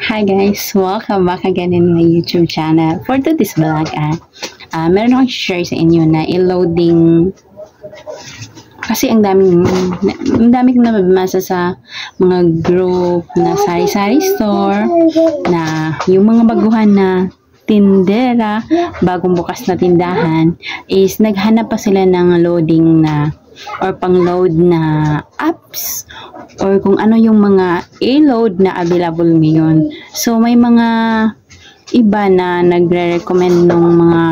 Hi guys! Welcome back again in my YouTube channel. For today's vlog, meron akong share sa inyo na i-loading kasi ang daming nababasa sa mga group na sari-sari store na yung mga baguhan na tindera, bagong bukas na tindahan is naghanap pa sila ng loading na or pang-load na apps or kung ano yung mga i-load na available ngayon. So, may mga iba na nagre-recommend ng mga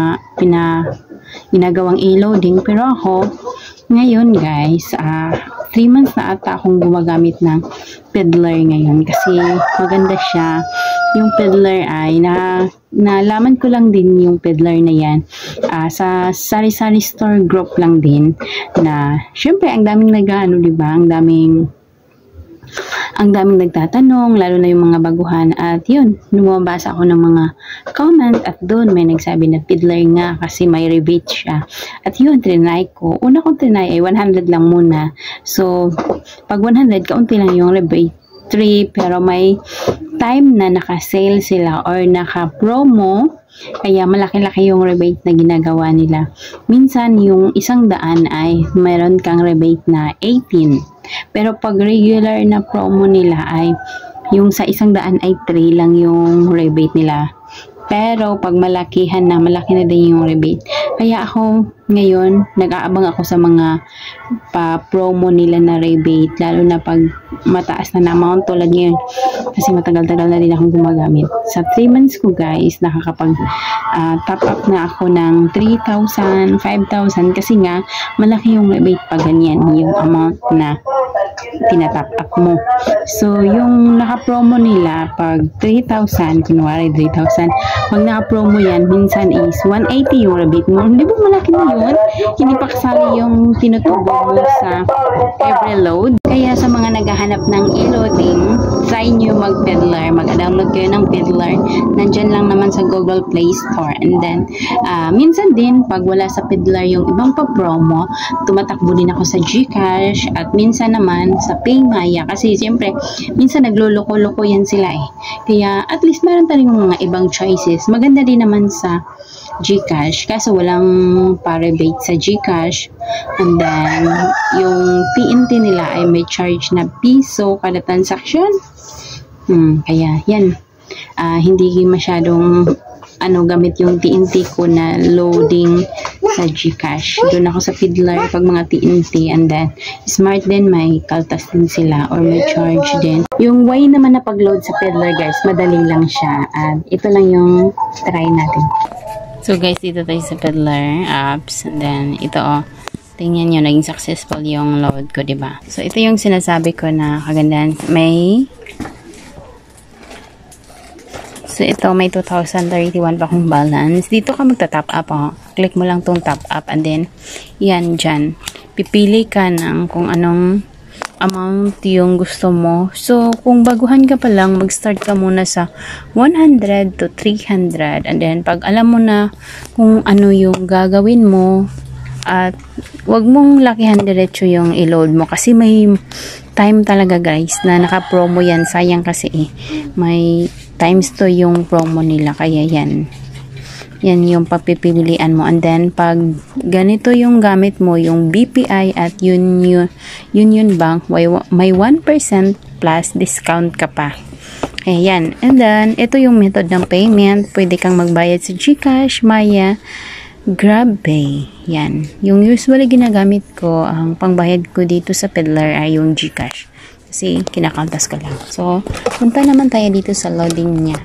ginagawang i-loading. Pero ako, ngayon guys, 3 months na ata akong gumagamit ng Peddler ngayon kasi maganda siya. Yung Peddler ay nalaman ko lang din yung Peddler na yan sa sari-sari store group lang din na syempre ang daming diba? Ang daming nagtatanong, lalo na yung mga baguhan. At yun, lumabasa ako ng mga comment at doon may nagsabi na Peddler nga kasi may rebate siya. At yun, trinay ko. Una kong trinay ay 100 lang muna. So, pag 100, kaunti lang yung rebate. 3, pero may time na naka-sale sila or naka-promo, kaya malaki-laki yung rebate na ginagawa nila. Minsan, yung 100 ay meron kang rebate na 18. Pero pag regular na promo nila ay yung sa 100 ay 3 lang yung rebate nila. Pero pag malaki na din yung rebate. Kaya ako ngayon, nag-aabang ako sa mga pa-promo nila na rebate. Lalo na pag mataas na amount tulad ngayon. Kasi matagal-tagal na din akong gumagamit. Sa 3 months ko guys, nakakapag top up na ako ng 3,000, 5,000. Kasi nga, malaki yung rebate pag ganyan. Yung amount na tinatap up mo. So, yung naka-promo nila, pag 3,000, kunwari 3,000, pag naka-promo yan, minsan is 180 yung rebate mo. Hindi ba malaki na yun? Hindi pa kasali yung tinutubo mo sa every load. Kaya sa mga naghahanap ng e-loading, try nyo mag-Peddler. Mag-download kayo ng Peddler. Nandyan lang naman sa Google Play Store. And then, minsan din, pag wala sa Peddler yung ibang pa-promo, tumatakbo din ako sa GCash at minsan naman sa PayMaya. Kasi siyempre, minsan nagluloko-loko yan sila eh. Kaya at least meron tayong mga ibang choices. Maganda din naman sa GCash kaso walang pa-rebate sa GCash. And then, yung TNT nila ay may charge na piso kada transaction. Kaya, yan. Hindi masyadong gamit yung TNT ko na loading sa GCash. Doon ako sa Peddler pag mga TNT. And then, Smart din, may kaltas din sila or may charge din. Yung way naman na pag-load sa Peddler guys, madali lang siya. At ito lang yung try natin. So guys, dito tayo sa Peddler apps. And then, ito tingnan nyo, naging successful yung load ko, diba? So, ito yung sinasabi ko na kagandahan. So, ito, may 2,031 pa akong balance. Dito ka magta-top up, Click mo lang tong top up. And then, yan, dyan. Pipili ka ng kung anong amount yung gusto mo. So, kung baguhan ka pa lang, mag-start ka muna sa 100 to 300. And then, pag alam mo na kung ano yung gagawin mo, at wag mong lakihan diretso yung i-load mo. Kasi may time talaga guys na naka-promo yan. Sayang kasi may times to yung promo nila. Kaya yan yung pagpipilian mo. And then, pag ganito yung gamit mo, yung BPI at Union Bank, may 1% plus discount ka pa. Ayan. And then, ito yung method ng payment. Pwede kang magbayad sa GCash, Maya, GrabPay. Yan. Yung usually ginagamit ko, ang pangbayad ko dito sa Peddler ay yung GCash. Kasi, kinakaltas ko lang. So, punta naman tayo dito sa loading niya.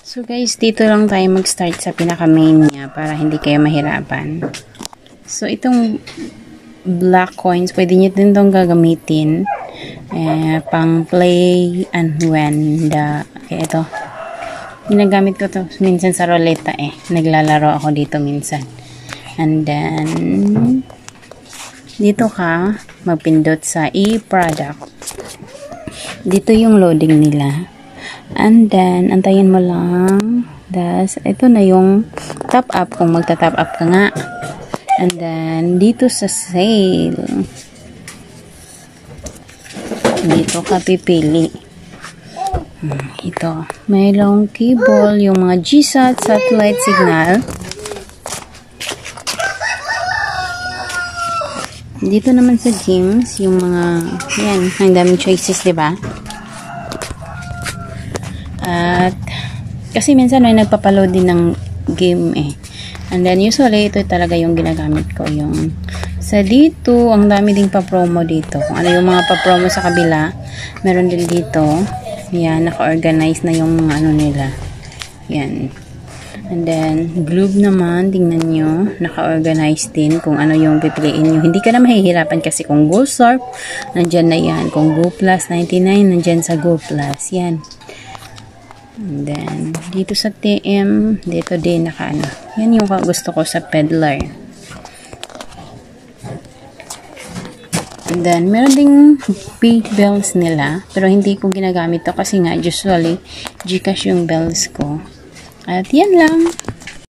So guys, dito lang tayo mag-start sa pinaka-main niya para hindi kayo mahirapan. So itong black coins, pwede nyo din itong gagamitin pang play and win. Okay, ito. Ginagamit ko to minsan sa roleta Naglalaro ako dito minsan. And then, dito ka magpindot sa e-product. Dito yung loading nila. And then, antayin mo lang. Ito na yung top up kung magta-top up ka nga. And then, dito sa sale. Dito ka pipili. Ito. Mayroong cable, yung mga GSAT, satellite signal. Dito naman sa games, yung mga, yan, ang daming choices, diba? At, kasi minsan may nagpapaload din ng game eh. And then, usually, ito talaga yung ginagamit ko. Yung, sa dito, ang dami ding pa-promo dito. Kung ano yung mga pa-promo sa kabila, meron din dito. Yan, naka-organize na yung mga ano nila. Yan. And then, Globe naman, tingnan nyo, naka-organize din kung ano yung pipiliin nyo. Hindi ka na mahihirapan kasi kung Go Surf, nandyan na yan. Kung Go Plus 99, nandyan sa Go Plus. Yan. And then, dito sa TM, dito din naka-ano. Yan yung gusto ko sa Peddler. And then, meron ding pay bells nila. Pero hindi ko ginagamit to kasi nga, usually, Gcash yung bells ko. At yan lang.